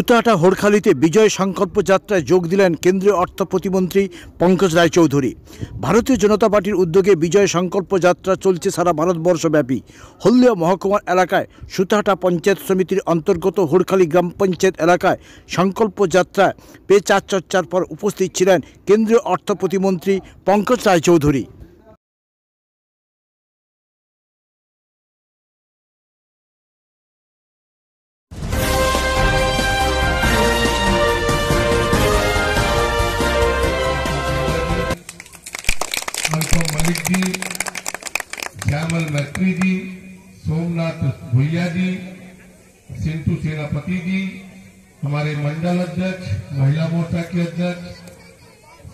সুতাহাটা হোড়খালিতে বিজয় সংকল্প যাত্রায় যোগ দিলেন কেন্দ্রীয় অর্থ প্রতিমন্ত্রী পঙ্কজ রায়চৌধুরী। ভারতীয় জনতা পার্টির উদ্যোগে বিজয় সংকল্প যাত্রা চলছে সারা ভারতবর্ষব্যাপী। হলদিয়া মহকুমার এলাকায় সুতাহাটা পঞ্চায়েত সমিতির অন্তর্গত হোড়খালি গ্রাম পঞ্চায়েত এলাকায় সংকল্প যাত্রায় পেচার চর্চার পর উপস্থিত ছিলেন কেন্দ্রীয় অর্থ প্রতিমন্ত্রী পঙ্কজ রায়চৌধুরী। मलिक जी, श्यामल मैत्री जी, सोमनाथ भुइया जी, सिंटू सेनापति जी, हमारे मंडल अध्यक्ष, महिला मोर्चा के अध्यक्ष,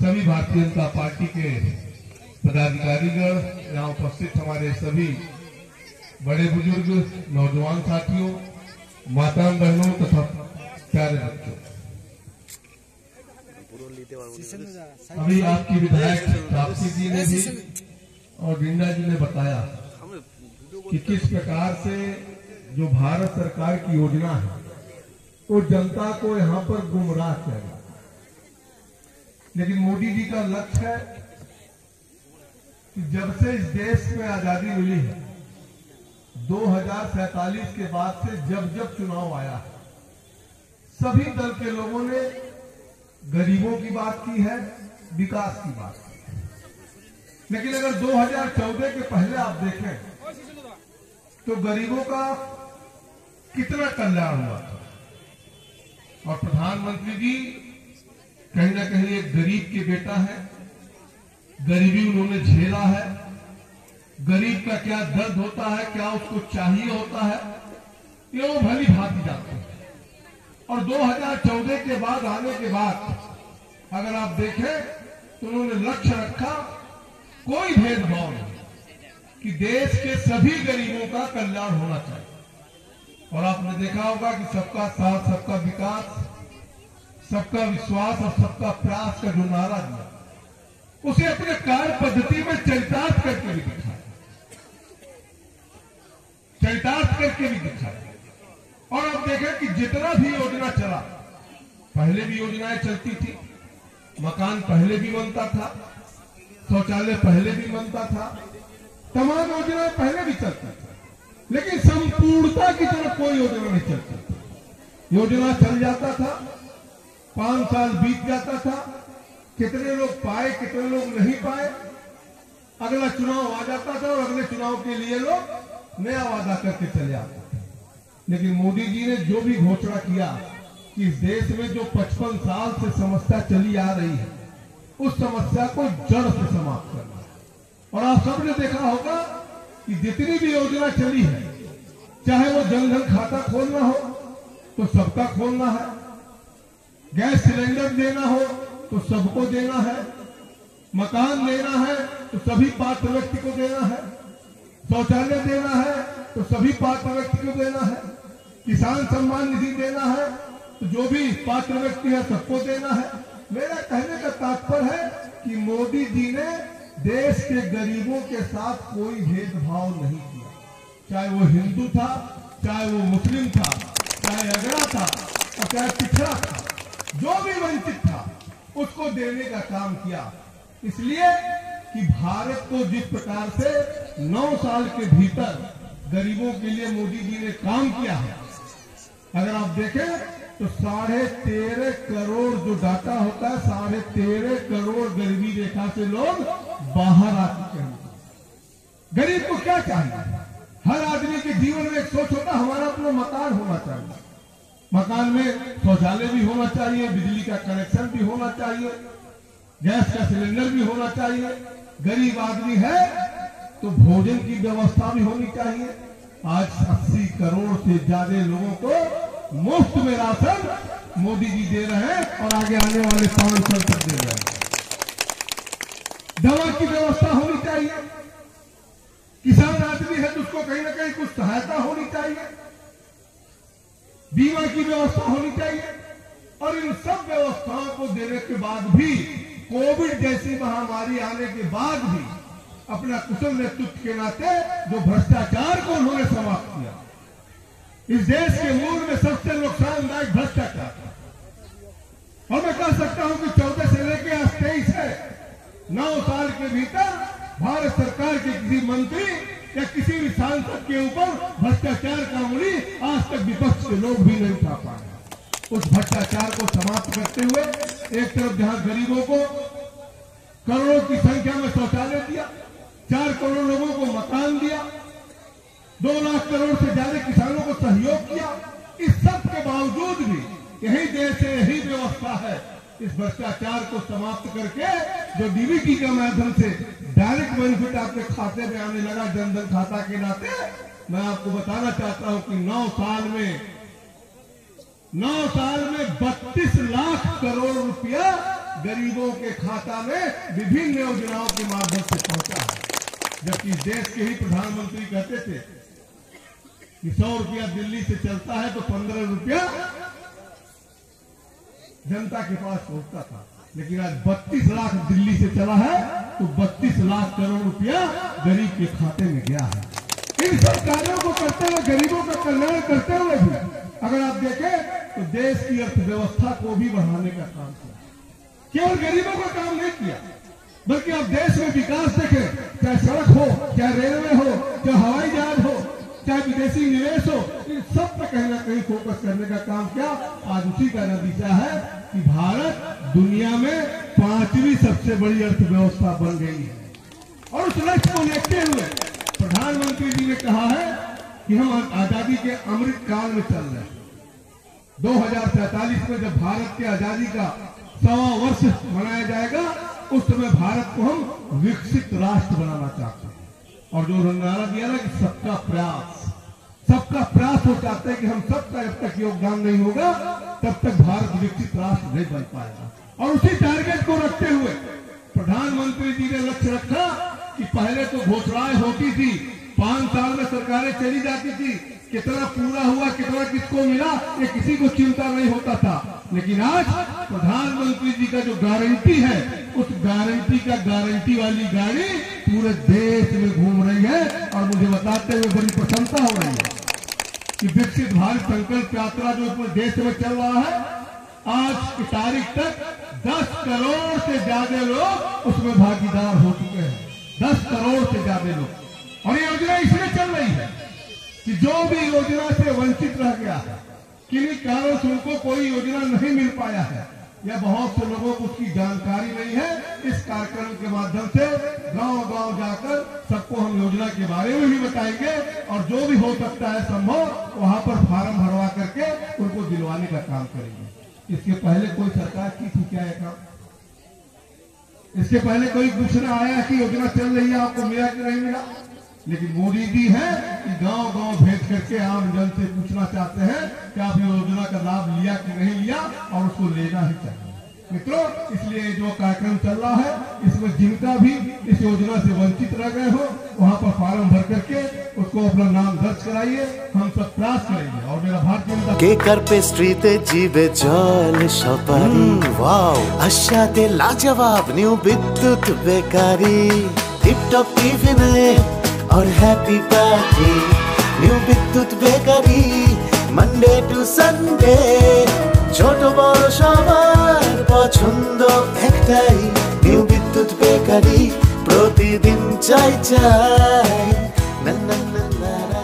सभी भारतीय जनता पार्टी के पदाधिकारीगण, यहाँ उपस्थित हमारे सभी बड़े बुजुर्ग, नौजवान साथियों, माताओं बहनों तथा प्यारे बच्चों, अभी आपकी विधायक तापसी जी ने भी और डिंडा जी ने बताया कि किस प्रकार से जो भारत सरकार की योजना है वो जनता को यहाँ पर गुमराह किया गया। लेकिन मोदी जी का लक्ष्य है कि जब से इस देश में आजादी मिली है 2047 के बाद से जब जब चुनाव आया सभी दल के लोगों ने गरीबों की बात की है, विकास की बात की है। लेकिन अगर 2014 के पहले आप देखें तो गरीबों का कितना कल्याण हुआ था। और प्रधानमंत्री जी कहीं ना कहीं एक गरीब के बेटा है, गरीबी उन्होंने झेला है, गरीब का क्या दर्द होता है, क्या उसको चाहिए होता है, ये वो भली भांति जानते हैं। और 2014 के बाद आने के बाद अगर आप देखें तो उन्होंने लक्ष्य रखा कोई भेदभाव नहीं कि देश के सभी गरीबों का कल्याण होना चाहिए। और आपने देखा होगा कि सबका साथ, सबका विकास, सबका विश्वास और सबका प्रयास का जो नारा दिया उसे अपने कार्य पद्धति में चरितार्थ करके भी दिखाया, चरितार्थ करके भी दिखाया। और अब देखें कि जितना भी योजना चला, पहले भी योजनाएं चलती थी, मकान पहले भी बनता था, शौचालय पहले भी बनता था, तमाम योजनाएं पहले भी चलती थी, लेकिन संपूर्णता की तरफ कोई योजना नहीं चलती थी। योजना चल जाता था, 5 साल बीत जाता था, कितने लोग पाए कितने लोग नहीं पाए, अगला चुनाव आ जाता था और अगले चुनाव के लिए लोग नया वादा करके चले आते थे। लेकिन मोदी जी ने जो भी घोषणा किया कि इस देश में जो 55 साल से समस्या चली आ रही है उस समस्या को जड़ से समाप्त करना। और आप सबने देखा होगा कि जितनी भी योजना चली है, चाहे वो जनधन खाता खोलना हो तो सबका खोलना है, गैस सिलेंडर देना हो तो सबको देना है, मकान देना है तो सभी पात्र व्यक्ति को देना है, शौचालय देना है तो सभी पात्र व्यक्ति को देना है, किसान सम्मान निधि देना है तो जो भी पात्र व्यक्ति है सबको देना है। मेरा कहने का तात्पर्य है कि मोदी जी ने देश के गरीबों के साथ कोई भेदभाव नहीं किया, चाहे वो हिंदू था, चाहे वो मुस्लिम था, चाहे अगड़ा था और चाहे पिछड़ा था, जो भी वंचित था उसको देने का काम किया। इसलिए कि भारत को जिस प्रकार से 9 साल के भीतर गरीबों के लिए मोदी जी ने काम किया है, अगर आप देखें तो 13.5 करोड़ जो डाटा होता है, 13.5 करोड़ गरीबी रेखा से लोग बाहर आ चुके हैं। गरीब को क्या चाहिए? हर आदमी के जीवन में एक सोच होता है हमारा अपना मकान होना चाहिए, मकान में शौचालय भी होना चाहिए, बिजली का कनेक्शन भी होना चाहिए, गैस का सिलेंडर भी होना चाहिए। गरीब आदमी है तो भोजन की व्यवस्था भी होनी चाहिए। आज 80 करोड़ से ज्यादा लोगों को मुफ्त में राशन मोदी जी दे रहे हैं और आगे आने वाले 5 साल तक दे रहे हैं। दवा की व्यवस्था होनी चाहिए, किसान आदमी है तो उसको कहीं ना कहीं कुछ सहायता होनी चाहिए, बीमा की व्यवस्था होनी चाहिए। और इन सब व्यवस्थाओं को देने के बाद भी, कोविड जैसी महामारी आने के बाद भी अपना कुशल नेतृत्व के नाते जो भ्रष्टाचार को उन्होंने समाप्त किया, इस देश के मूल में सबसे नुकसानदायक भ्रष्टाचार कि किसी मंत्री या किसी भी सांसद के ऊपर भ्रष्टाचार का उंगली आज तक विपक्ष के लोग भी नहीं उठा पाए। उस भ्रष्टाचार को समाप्त करते हुए एक तरफ जहां गरीबों को करोड़ों की संख्या में शौचालय दिया, 4 करोड़ लोगों को मकान दिया, 2 लाख करोड़ से ज्यादा किसानों को सहयोग किया, इस सब के बावजूद भी यही देश है, यही व्यवस्था है। इस भ्रष्टाचार को समाप्त करके जो डीबीटी के माध्यम से डायरेक्ट बेनिफिट आपके खाते में आने लगा जनधन खाता के नाते, मैं आपको बताना चाहता हूं कि 9 साल में 32 लाख करोड़ रुपया गरीबों के खाता में विभिन्न योजनाओं के माध्यम से पहुंचा है। जबकि देश के ही प्रधानमंत्री कहते थे कि 100 रुपया दिल्ली से चलता है तो 15 रुपया जनता के पास पहुंचता था, लेकिन आज 32 लाख दिल्ली से चला है तो 32 लाख करोड़ रुपया गरीब के खाते में गया है। इन सब कार्यों को करते हुए, गरीबों का कल्याण करते हुए भी अगर आप देखें तो देश की अर्थव्यवस्था को भी बढ़ाने का काम किया। केवल गरीबों का काम नहीं किया, बल्कि आप देश में विकास देखें, चाहे सड़क हो, चाहे रेलवे हो, चाहे हवाई जहाज हो, चाहे विदेशी निवेश हो, इन सब पर कहीं ना कहीं फोकस करने का काम किया। आज उसी का नतीजा है कि भारत दुनिया में 5वीं सबसे बड़ी अर्थव्यवस्था बन गई है। और उस लक्ष्य को देखते हुए प्रधानमंत्री जी ने कहा है कि हम आजादी के अमृत काल में चल रहे हैं। 2047 में जब भारत की आजादी का 100वां वर्ष मनाया जाएगा, उस समय भारत को हम विकसित राष्ट्र बनाना चाहते हैं। और जो नारा दिया ना कि सबका प्रयास हो चाहते हैं कि हम सबका जब तक योगदान नहीं होगा तब तक भारत विकसित राष्ट्र नहीं बन पाएगा। और उसी टारगेट को रखते हुए प्रधानमंत्री जी ने लक्ष्य रखा कि पहले तो घोषणाएं होती थी, 5 साल में सरकारें चली जाती थी, कितना पूरा हुआ, कितना किसको मिला, ये किसी को चिंता नहीं होता था। लेकिन आज प्रधानमंत्री जी का जो गारंटी है, उस गारंटी वाली गाड़ी पूरे देश में घूम रही है। और मुझे बताते हुए बड़ी प्रसन्नता हो रही है कि विकसित भारत संकल्प यात्रा जो पूरे देश में चल रहा है, आज की तारीख तक 10 करोड़ से ज्यादा लोग उसमें भागीदार हो चुके हैं। 10 करोड़ से ज्यादा लोग। और ये योजना इसलिए चल रही है कि जो भी योजना से वंचित रह गया है, किन्हीं कारणों से उनको कोई योजना नहीं मिल पाया है या बहुत से लोगों को उसकी जानकारी नहीं है, इस कार्यक्रम के माध्यम से गांव-गांव जाकर सबको हम योजना के बारे में भी बताएंगे। और जो भी हो सकता है संभव वहां पर फार्म भरवा करके उनको दिलवाने का काम करेंगे। इसके पहले कोई सरकार की थी क्या ये काम? इसके पहले कोई दूसरा आया कि योजना चल रही है, आपको मिला कि नहीं मिला? लेकिन मोदी जी है कि गांव-गांव भेज करके आम जन से पूछना चाहते हैं कि आप योजना का लाभ लिया कि नहीं लिया, और उसको लेना ही चाहिए। मित्रों, इसलिए जो कार्यक्रम चल रहा है, इसमें जिनका भी इस योजना से वंचित रह गए हो, वहां पर फार्म भर करके उसको अपना नाम दर्ज कराइए। हम सब प्रयास करेंगे। और मेरा भारतीय जनता কেকার পেস্ট্রিতে জিবে জল সপারি ওয়াও আশাতে লাজবাব নিউ বিদ্যুৎ বেকারি টিপটপ টিফিনে और हैप्पी पार्टी নিউ বিদ্যুৎ বেকারি মানডে টু সানডে ছোট বড় সবার পছন্দ একটাই নিউ বিদ্যুৎ বেকারি প্রতিদিন চাই চাই না না না না